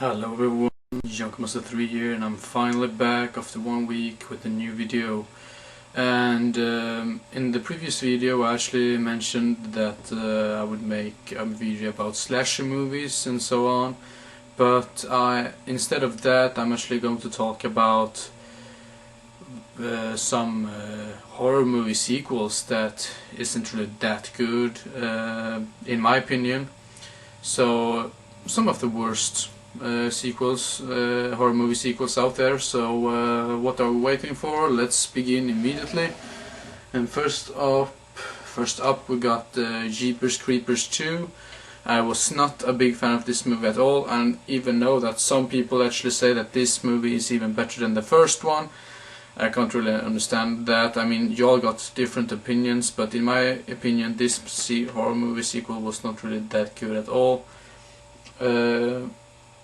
Hello everyone, Junkmaster3 here, and I'm finally back after 1 week with a new video. And in the previous video I actually mentioned that I would make a video about slasher movies and so on, but instead of that I'm actually going to talk about some horror movie sequels that isn't really that good in my opinion. So some of the worst horror movie sequels out there. So what are we waiting for? Let's begin immediately. And first up we got Jeepers Creepers 2. I was not a big fan of this movie at all, and even know that some people actually say that this movie is even better than the first one. I can't really understand that. I mean, you all got different opinions, but in my opinion this horror movie sequel was not really that good at all.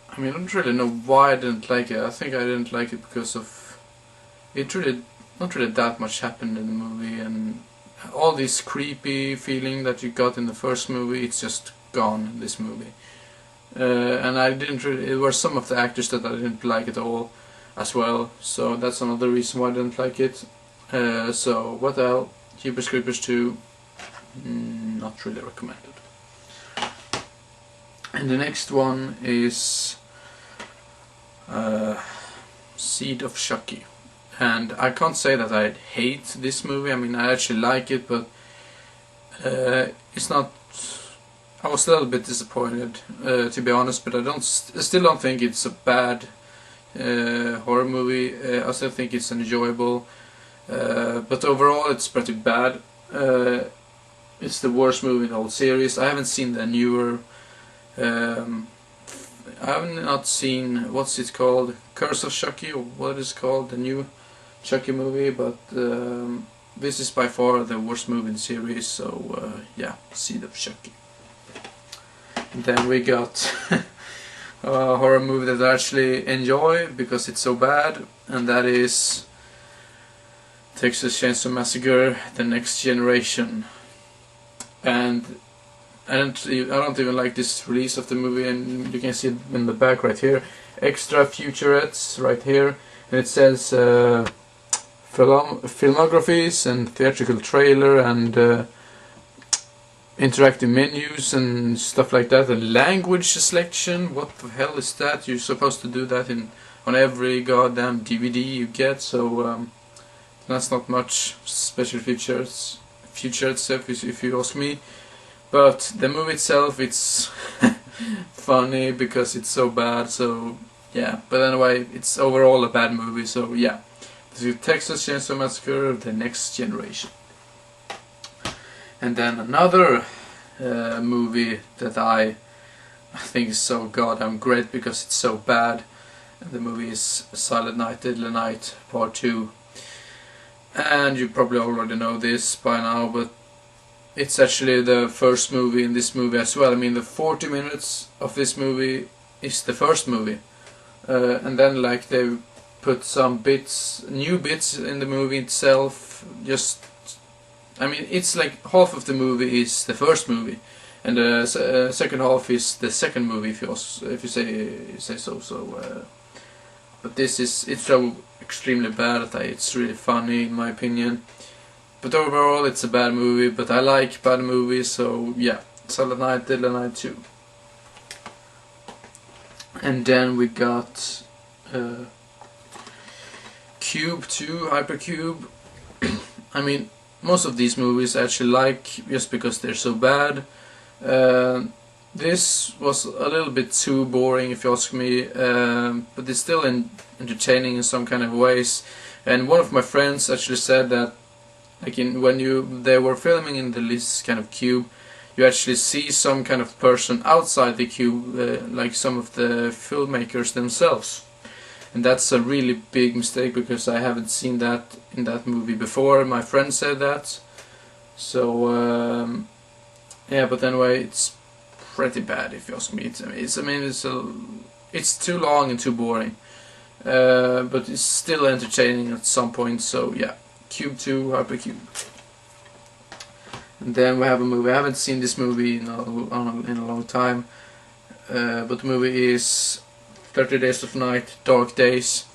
I mean, I don't really know why I didn't like it. I think I didn't like it because of not really that much happened in the movie, and all this creepy feeling that you got in the first movie, it's just gone in this movie. And there were some of the actors that I didn't like at all as well, so that's another reason why I didn't like it. So what else? Jeepers Creepers 2, not really recommended. And the next one is Seed of Chucky. And I can't say that I hate this movie. I mean, I actually like it, but it's not. I was a little bit disappointed, to be honest. But I still don't think it's a bad horror movie. I still think it's enjoyable, but overall it's pretty bad. It's the worst movie in the whole series. I haven't seen the newer. I have not seen, what's it called, Curse of Chucky, or what is it called, the new Chucky movie, but this is by far the worst movie in the series, so yeah, Seed of Chucky. And then we got a horror movie that I actually enjoy because it's so bad, and that is Texas Chainsaw Massacre: The Next Generation. And I don't even like this release of the movie, and you can see it in the back right here. Extra featurettes right here, and it says filmographies and theatrical trailer and interactive menus and stuff like that, and language selection. What the hell is that? You're supposed to do that on every goddamn DVD you get, so that's not much special features if you ask me. But the movie itself, it's funny because it's so bad, so yeah. But anyway, it's overall a bad movie, so yeah. This is Texas Chainsaw Massacre: The Next Generation. And then another movie that I think is so goddamn great because it's so bad. And the movie is Silent Night, Deadly Night Part 2. And you probably already know this by now, but it's actually the first movie in this movie as well. I mean, the 40 minutes of this movie is the first movie, and then like they put some new bits in the movie itself. I mean, it's like half of the movie is the first movie, and the second half is the second movie, if you say so. But it's so extremely bad that it's really funny in my opinion. But overall it's a bad movie, but I like bad movies, so yeah, Silent Night, Deadly Night 2. And then we got Cube 2, Hypercube. I mean, most of these movies I actually like just because they're so bad. This was a little bit too boring if you ask me, but it's still entertaining in some kind of ways. And one of my friends actually said that like when they were filming in this kind of cube, you actually see some kind of person outside the cube, like some of the filmmakers themselves. And that's a really big mistake because I haven't seen that in that movie before. My friend said that. So yeah, but anyway, it's pretty bad if you ask me. It's too long and too boring, but it's still entertaining at some point. So yeah. Cube 2, Hypercube. And then we have a movie. I haven't seen this movie in a long time, but the movie is 30 Days of Night, Dark Days,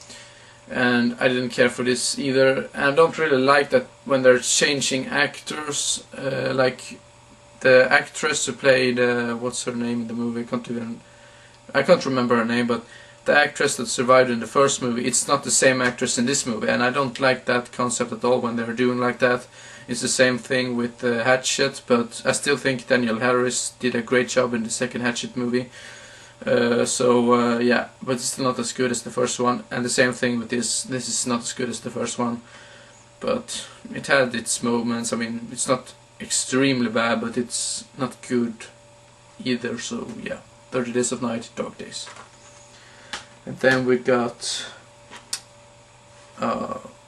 and I didn't care for this either. And I don't really like that when they're changing actors, like the actress who played, what's her name in the movie, I can't remember her name, but the actress that survived in the first movie, it's not the same actress in this movie, and I don't like that concept at all when they're doing like that. It's the same thing with Hatchet, but I still think Daniel Harris did a great job in the second Hatchet movie. Yeah, but it's still not as good as the first one, and the same thing with this. This is not as good as the first one, but it had its moments. I mean, it's not extremely bad, but it's not good either, so yeah. 30 Days of Night, Dark Days. And then we got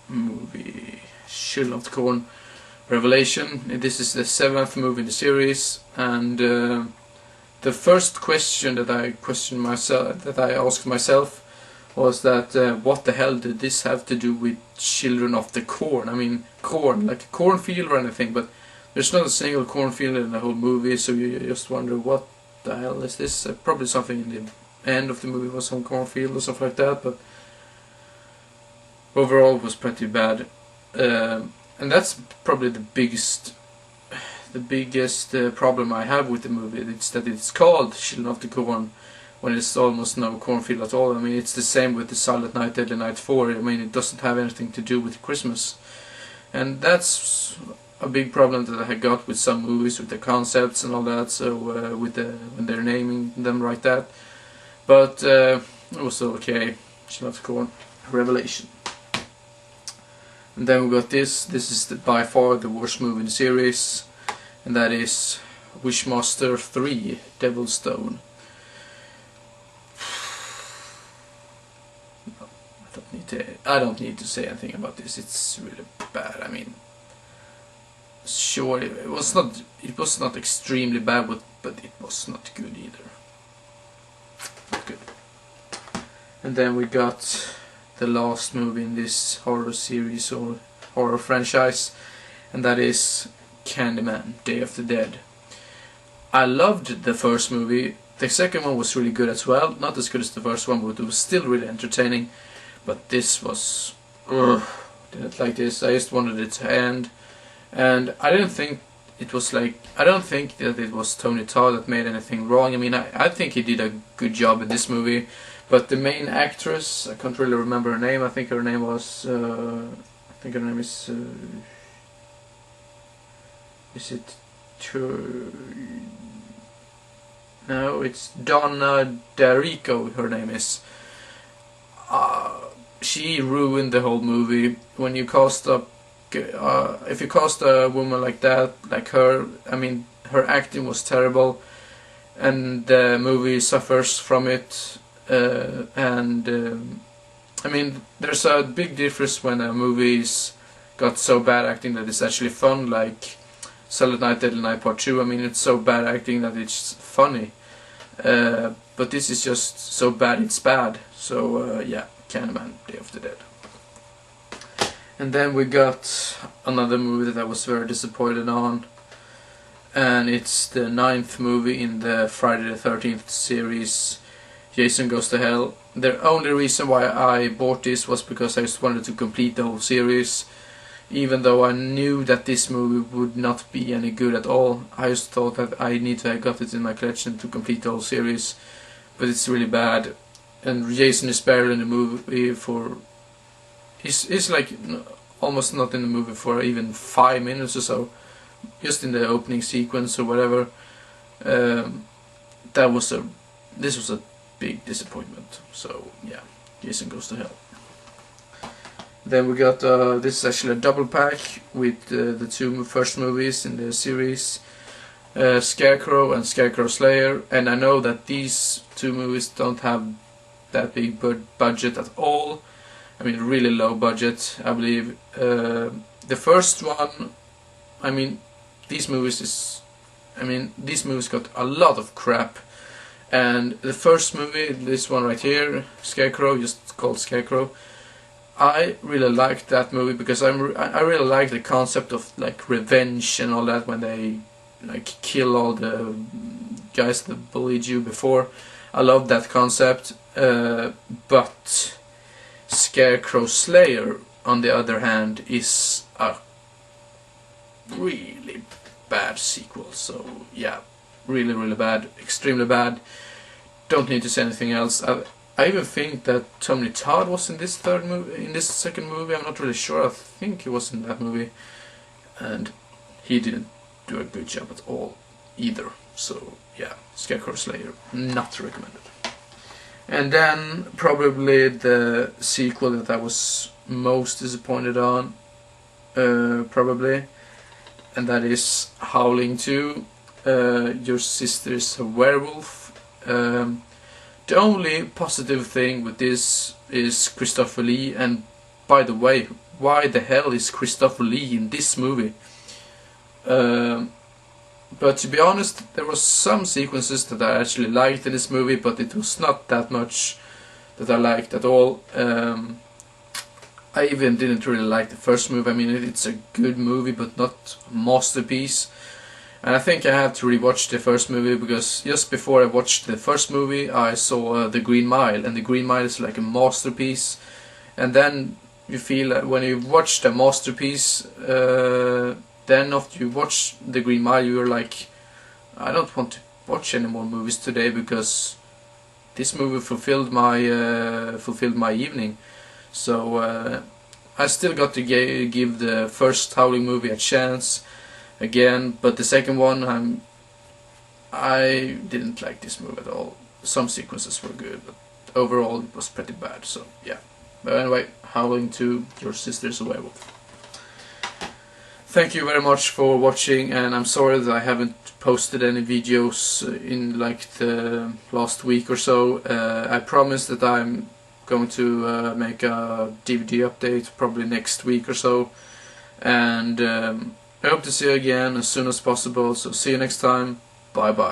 movie Sherlock Revelation. This is the 7th movie in the series, and the first question that I asked myself was that what the hell did this have to do with Children of the Corn? I mean, corn, like a cornfield or anything, but there's not a single cornfield in the whole movie, so you just wonder what the hell is this? Probably something in the end of the movie was some cornfield or something like that, but overall it was pretty bad. And that's probably the biggest problem I have with the movie. It's that it's called Children of the Corn when it's almost no cornfield at all. I mean, it's the same with the Silent Night, Deadly Night 4. I mean, it doesn't have anything to do with Christmas, and that's a big problem that I got with some movies, with the concepts and all that. So when they're naming them like that, but it was okay. Children of the Corn Revelation. And then we got this. This is by far the worst movie in the series, and that is Wishmaster 3, Devil's Stone. I don't need to say anything about this. It's really bad. I mean, sure, it was not extremely bad, but it was not good either. Not good. And then we got the last movie in this horror series or horror franchise, and that is Candyman, Day of the Dead. I loved the first movie. The second one was really good as well. Not as good as the first one, but it was still really entertaining. But this was... didn't like this. I just wanted it to end. And I didn't think it was like... I don't think that it was Tony Todd that made anything wrong. I mean, I think he did a good job in this movie. But the main actress, I can't really remember her name. I think her name was... I think her name is... is it... No, it's Donna D'Arico, her name is. She ruined the whole movie. When you cast up... if you cast a woman like that, like her, I mean, her acting was terrible, and the movie suffers from it. I mean, there's a big difference when a movie's got so bad acting that it's actually fun, like Silent Night, Deadly Night Part 2. I mean, it's so bad acting that it's funny. But this is just so bad it's bad. So yeah, Candyman, Day of the Dead. And then we got another movie that I was very disappointed on, and it's the 9th movie in the Friday the 13th series, Jason Goes to Hell. The only reason why I bought this was because I just wanted to complete the whole series. Even though I knew that this movie would not be any good at all, I just thought that I need to have got it in my collection to complete the whole series. But it's really bad, and Jason is barely in the movie for... He's like almost not in the movie for even 5 minutes or so, just in the opening sequence or whatever. This was a big disappointment. So yeah, Jason Goes to Hell. Then we got this is actually a double pack with the two first movies in the series, Scarecrow and Scarecrow Slayer. And I know that these two movies don't have that big budget at all. I mean, really low budget, I believe. The first one, I mean, these movies got a lot of crap. And the first movie, this one right here, Scarecrow, just called Scarecrow, I really liked that movie because I really like the concept of like revenge and all that, when they like kill all the guys that bullied you before. I love that concept, but Scarecrow Slayer, on the other hand, is a really bad sequel. So yeah, really bad, extremely bad. Don't need to say anything else. I even think that Tony Todd was in this second movie. I'm not really sure. I think he was in that movie, and he didn't do a good job at all either. So yeah, Scarecrow Slayer, not recommended. And then probably the sequel that I was most disappointed on, probably, and that is Howling 2. Your Sister is a Werewolf. The only positive thing with this is Christopher Lee, and by the way, why the hell is Christopher Lee in this movie? But to be honest, there were some sequences that I actually liked in this movie, but it was not that much that I liked at all. I even didn't really like the first movie. I mean, it's a good movie, but not a masterpiece. And I think I have to rewatch the first movie, because just before I watched the first movie I saw The Green Mile, and The Green Mile is like a masterpiece. And then you feel that when you watch the masterpiece, then after you watch The Green Mile you're like, I don't want to watch any more movies today, because this movie fulfilled my evening. So I still got to give the first Howling movie a chance again, but the second one I didn't like this movie at all. Some sequences were good, but overall it was pretty bad. So yeah. But anyway, Howling 2, Your Sister is a Werewolf. Thank you very much for watching, and I'm sorry that I haven't posted any videos in like the last week or so. I promise that I'm going to make a DVD update probably next week or so, and I hope to see you again as soon as possible. So see you next time. Bye bye.